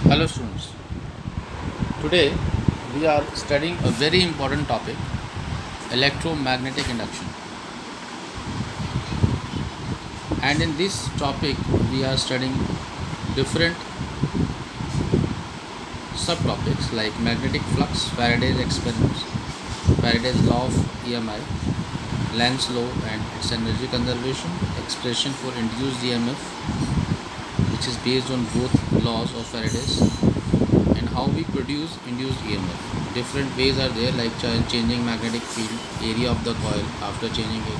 Hello students, today we are studying a very important topic, electromagnetic induction. And in this topic we are studying different subtopics like magnetic flux, Faraday's experiments, Faraday's law of EMI, Planck's law and its energy conservation, expression for induced EMF which is based on both laws of Faraday's, and how we produce induced EMF. Different ways are there like changing magnetic field, area of the coil after changing it,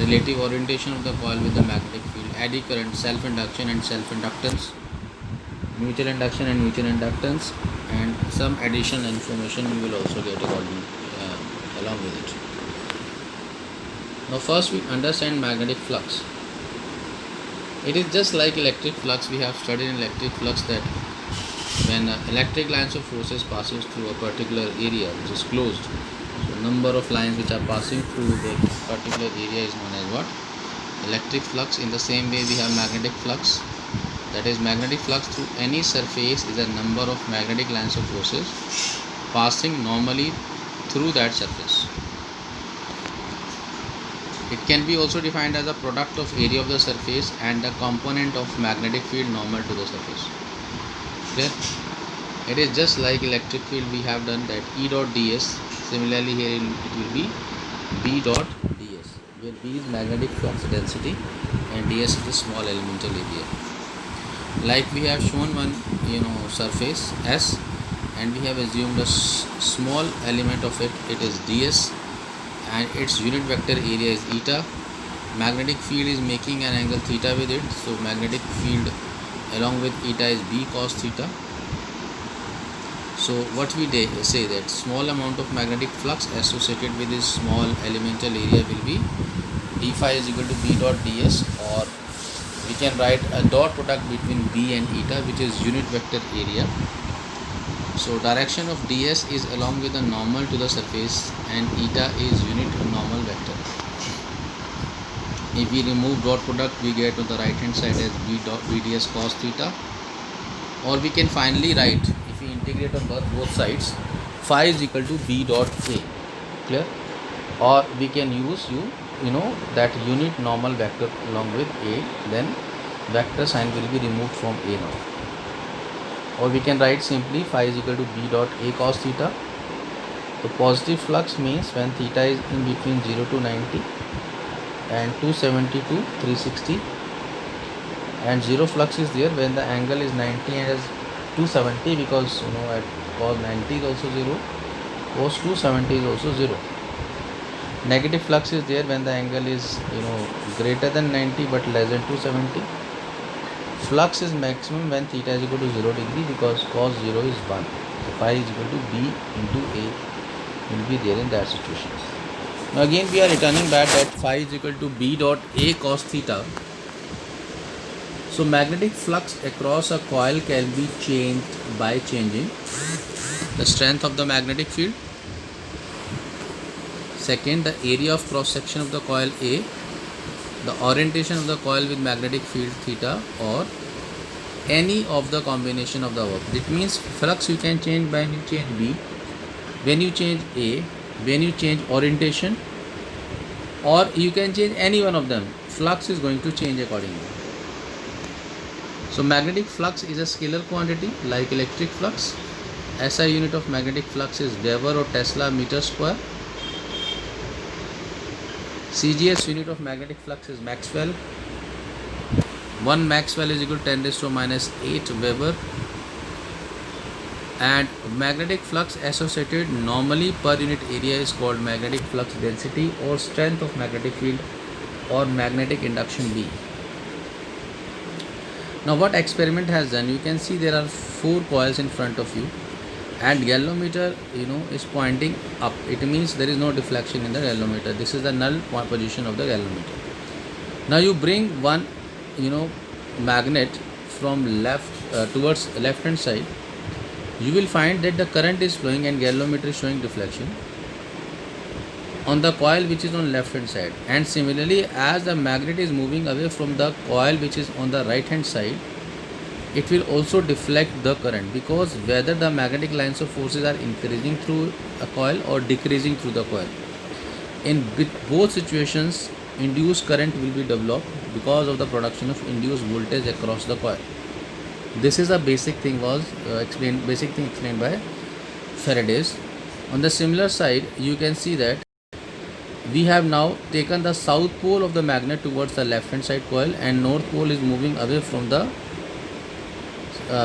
relative orientation of the coil with the magnetic field, eddy current, self-induction and self-inductance, mutual induction and mutual inductance, and some additional information you will also get along with it. Now first we understand magnetic flux. It is just like electric flux. We have studied in electric flux that when electric lines of forces passes through a particular area which is closed, so number of lines which are passing through the particular area is known as what? Electric flux. In the same way we have magnetic flux, that is magnetic flux through any surface is a number of magnetic lines of forces passing normally through that surface. It can be also defined as a product of area of the surface and a component of magnetic field normal to the surface. Clear? It is just like electric field we have done that E dot ds. Similarly here it will be B dot ds, where B is magnetic flux density and ds is the small elemental area. Like we have shown one surface S, and we have assumed a small element of it is ds, and its unit vector area is eta. Magnetic field is making an angle theta with it, so magnetic field along with eta is B cos theta. So what we say that small amount of magnetic flux associated with this small elemental area will be d phi is equal to B dot ds, or we can write a dot product between B and eta, which is unit vector area. So direction of ds is along with the normal to the surface, and eta is unit normal vector. If we remove dot product, we get on the right hand side as B dot BDS cos theta, or we can finally write, if we integrate on both sides, phi is equal to B dot A. Clear? Or we can use that unit normal vector along with A, then vector sign will be removed from A now. Or we can write simply phi is equal to B dot A cos theta. The positive flux means when theta is in between 0 to 90 and 270 to 360, and zero flux is there when the angle is 90 and is 270, because at cos 90 is also 0, cos 270 is also 0. Negative flux is there when the angle is greater than 90 but less than 270. Flux is maximum when theta is equal to 0 degree, because cos 0 is 1. So phi is equal to B into A will be there in that situation. Now again we are returning back that phi is equal to B dot A cos theta. So magnetic flux across a coil can be changed by changing the strength of the magnetic field. Second, the area of cross section of the coil A, the orientation of the coil with magnetic field theta, or any of the combination of the above. It means flux you can change when you change B, when you change A, when you change orientation, or you can change any one of them. Flux is going to change accordingly. So magnetic flux is a scalar quantity like electric flux. SI unit of magnetic flux is Weber or Tesla meter square. CGS unit of magnetic flux is Maxwell. 1 Maxwell is equal to 10 raised to minus 8 Weber. And magnetic flux associated normally per unit area is called magnetic flux density or strength of magnetic field or magnetic induction B. Now what experiment has done, you can see there are 4 coils in front of you, and galvanometer is pointing up. It means there is no deflection in the galvanometer. This is the null position of the galvanometer. Now you bring one magnet from left towards left hand side, you will find that the current is flowing and galvanometer is showing deflection on the coil which is on left hand side. And similarly, as the magnet is moving away from the coil which is on the right hand side, it will also deflect the current, because whether the magnetic lines of forces are increasing through a coil or decreasing through the coil, in both situations induced current will be developed because of the production of induced voltage across the coil. This is a basic thing explained by Faraday's. On the similar side, you can see that we have now taken the south pole of the magnet towards the left hand side coil, and north pole is moving away from the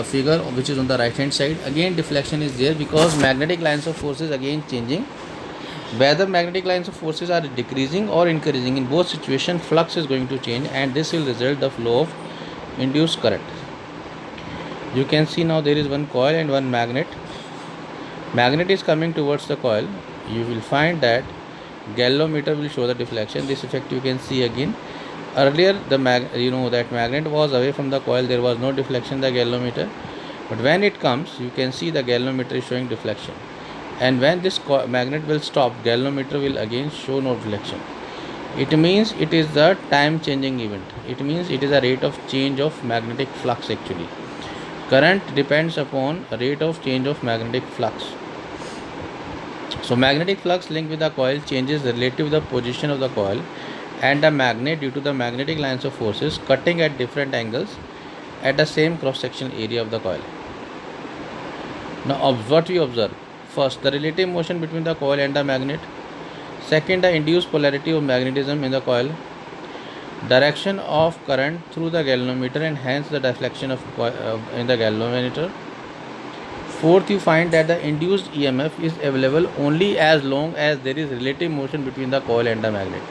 figure which is on the right hand side. Again deflection is there because magnetic lines of forces again changing. Whether magnetic lines of forces are decreasing or increasing, in both situations flux is going to change, and this will result the flow of induced current. You can see now there is one coil and one magnet. Magnet is coming towards the coil. You will find that galvanometer will show the deflection. This effect you can see again. Earlier that magnet was away from the coil, there was no deflection in the galvanometer, but when it comes you can see the galvanometer is showing deflection, and when this magnet will stop, galvanometer will again show no deflection. It means it is the time changing event. It means it is a rate of change of magnetic flux. Actually, current depends upon rate of change of magnetic flux. So magnetic flux linked with the coil changes relative to the position of the coil and the magnet due to the magnetic lines of forces cutting at different angles at the same cross section area of the coil. Now what we observe: first, the relative motion between the coil and the magnet; second, the induced polarity of magnetism in the coil; direction of current through the galvanometer and hence the deflection of in the galvanometer; fourth, you find that the induced EMF is available only as long as there is relative motion between the coil and the magnet.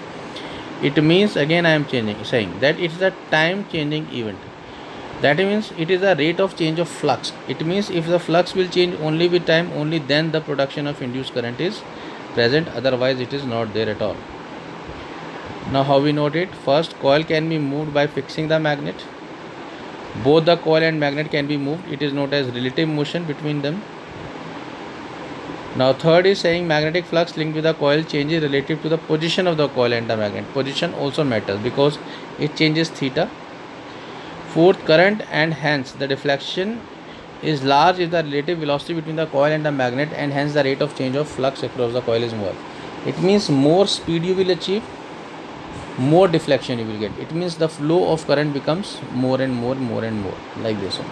It means, again I am saying that it is a time changing event. That means it is a rate of change of flux. It means if the flux will change only with time, only then the production of induced current is present, otherwise it is not there at all. Now how we note it? First, coil can be moved by fixing the magnet. Both the coil and magnet can be moved. It is known as relative motion between them. Now third is saying magnetic flux linked with the coil changes relative to the position of the coil and the magnet. Position also matters because it changes theta. Fourth, current and hence the deflection is large if the relative velocity between the coil and the magnet, and hence the rate of change of flux across the coil is more. It means more speed you will achieve, more deflection you will get. It means the flow of current becomes more and more like this only.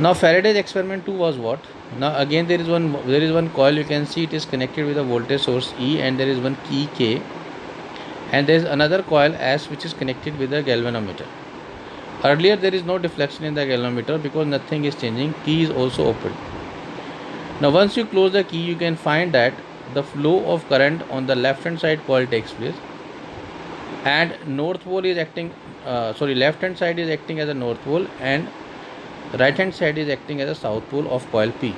Now Faraday's experiment 2 was what? Now again there is one coil. You can see it is connected with a voltage source E, and there is one key K, and there is another coil S which is connected with the galvanometer. Earlier there is no deflection in the galvanometer because nothing is changing. Key is also open. Now once you close the key, you can find that the flow of current on the left hand side coil takes place, and left hand side is acting as a north pole, and right hand side is acting as a south pole of coil P.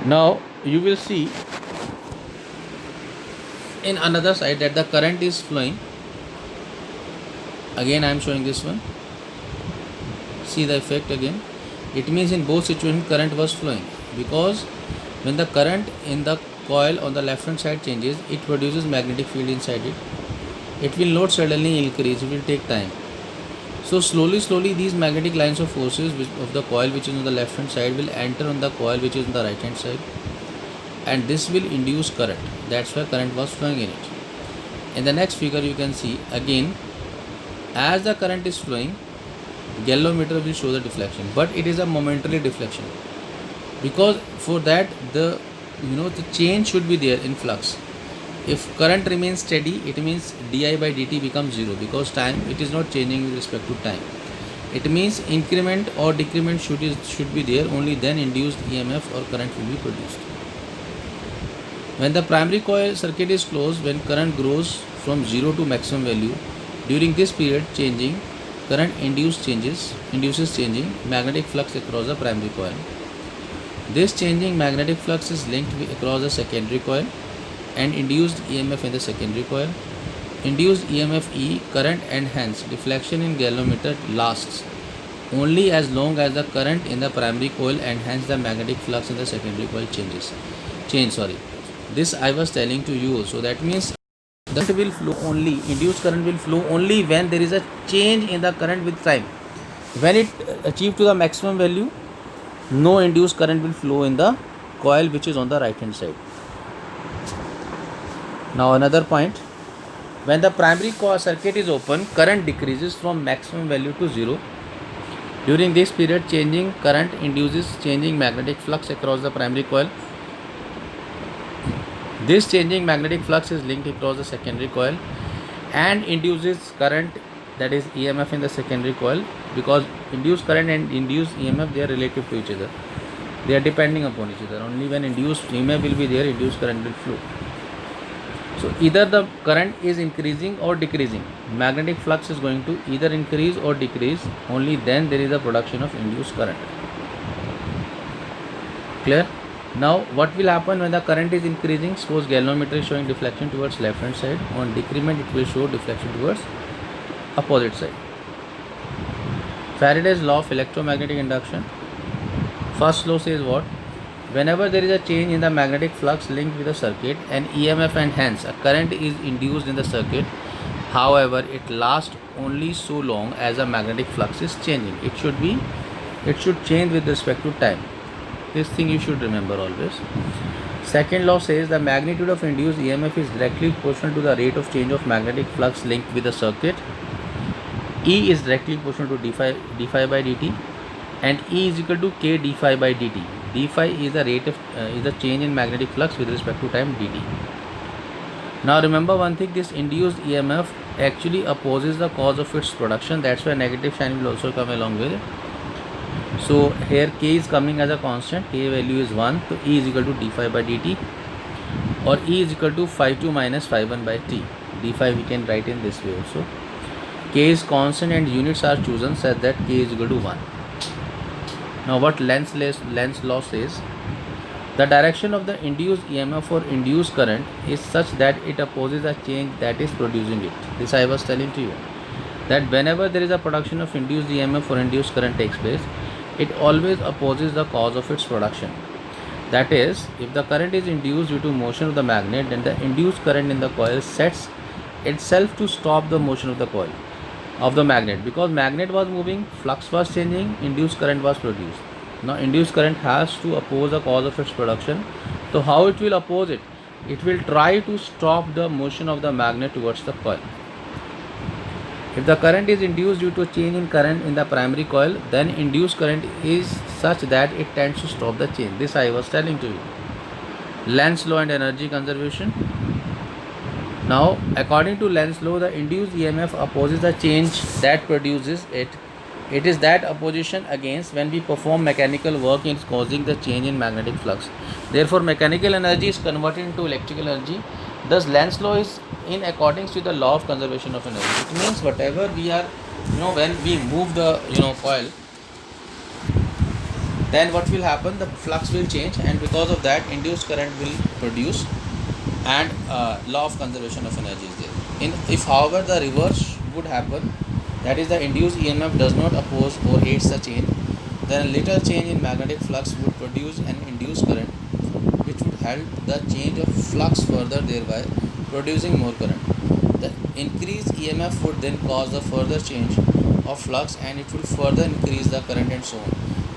Now you will see in another side that the current is flowing. Again I am showing this one. See the effect again. It means in both situations current was flowing, because when the current in the coil on the left hand side changes, it produces magnetic field inside it. It will not suddenly increase, it will take time. So slowly these magnetic lines of forces of the coil which is on the left hand side will enter on the coil which is on the right hand side, and this will induce current. That's why current was flowing in it. In the next figure you can see again, as the current is flowing, galvanometer will show the deflection, but it is a momentary deflection, because for that the change should be there in flux. If current remains steady, it means di by dt becomes 0, because time, it is not changing with respect to time. It means increment or decrement should be there, only then induced EMF or current will be produced. When the primary coil circuit is closed, when current grows from 0 to maximum value, during this period changing current induces changing magnetic flux across the primary coil. This changing magnetic flux is linked across the secondary coil and induced EMF in the secondary coil. Induced EMF E, current, and hence deflection in galvanometer lasts only as long as the current in the primary coil and hence the magnetic flux in the secondary coil change. This I was telling to you. So that means the induced current will flow only when there is a change in the current with time. When it achieve to the maximum value, no induced current will flow in the coil which is on the right hand side. Now another point, when the primary circuit is open, current decreases from maximum value to 0. During this period, changing current induces changing magnetic flux across the primary coil. This changing magnetic flux is linked across the secondary coil and induces current, that is EMF, in the secondary coil, because induced current and induced EMF, they are relative to each other. They are depending upon each other. Only when induced EMF will be there, induced current will flow. So either the current is increasing or decreasing. Magnetic flux is going to either increase or decrease. Only then there is a production of induced current. Clear? Now what will happen when the current is increasing? Suppose galvanometer is showing deflection towards left hand side. On decrement it will show deflection towards opposite side. Faraday's law of electromagnetic induction. First law says what? Whenever there is a change in the magnetic flux linked with the circuit, an EMF and hence a current is induced in the circuit. However, it lasts only so long as the magnetic flux is changing. It should change with respect to time. This thing you should remember always. Second law says the magnitude of induced EMF is directly proportional to the rate of change of magnetic flux linked with the circuit. E is directly proportional to d phi by dt, and E is equal to k d phi by dt. D phi is the rate of is the change in magnetic flux with respect to time dt. Now remember one thing, this induced EMF actually opposes the cause of its production. That's why negative sign will also come along with it. So here k is coming as a constant, k value is 1, so E is equal to d phi by dt, or E is equal to phi 2 minus phi 1 by t. D phi we can write in this way also. K is constant and units are chosen such that k is equal to 1. Now what Lenz's law says, the direction of the induced EMF or induced current is such that it opposes a change that is producing it. This I was telling to you, that whenever there is a production of induced EMF or induced current takes place, it always opposes the cause of its production. That is, if the current is induced due to motion of the magnet, then the induced current in the coil sets itself to stop the motion of the coil of the magnet. Because magnet was moving, flux was changing, induced current was produced. Now induced current has to oppose the cause of its production. So how it will oppose it? It will try to stop the motion of the magnet towards the coil. If the current is induced due to a change in current in the primary coil, then induced current is such that it tends to stop the change. This I was telling to you. Lenz's law and energy conservation. Now, according to Lenz's law, the induced EMF opposes the change that produces it. It is that opposition against when we perform mechanical work is causing the change in magnetic flux. Therefore, mechanical energy is converted into electrical energy. Thus, Lenz's law is in accordance with the law of conservation of energy. It means whatever we are, when we move the, coil, then what will happen? The flux will change, and because of that, induced current will produce, and law of conservation of energy is there. If however the reverse would happen, that is the induced EMF does not oppose or aids the change, then a little change in magnetic flux would produce an induced current which would help the change of flux further, thereby producing more current. The increased EMF would then cause the further change of flux, and it will further increase the current and so on.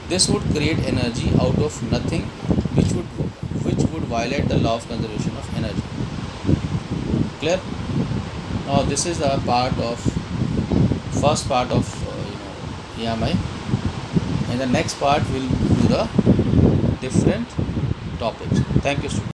This would create energy out of nothing, which would violate the law of conservation of energy. Clear? Now this is the first part of EMI, and the next part will do the different topics. Thank you, students.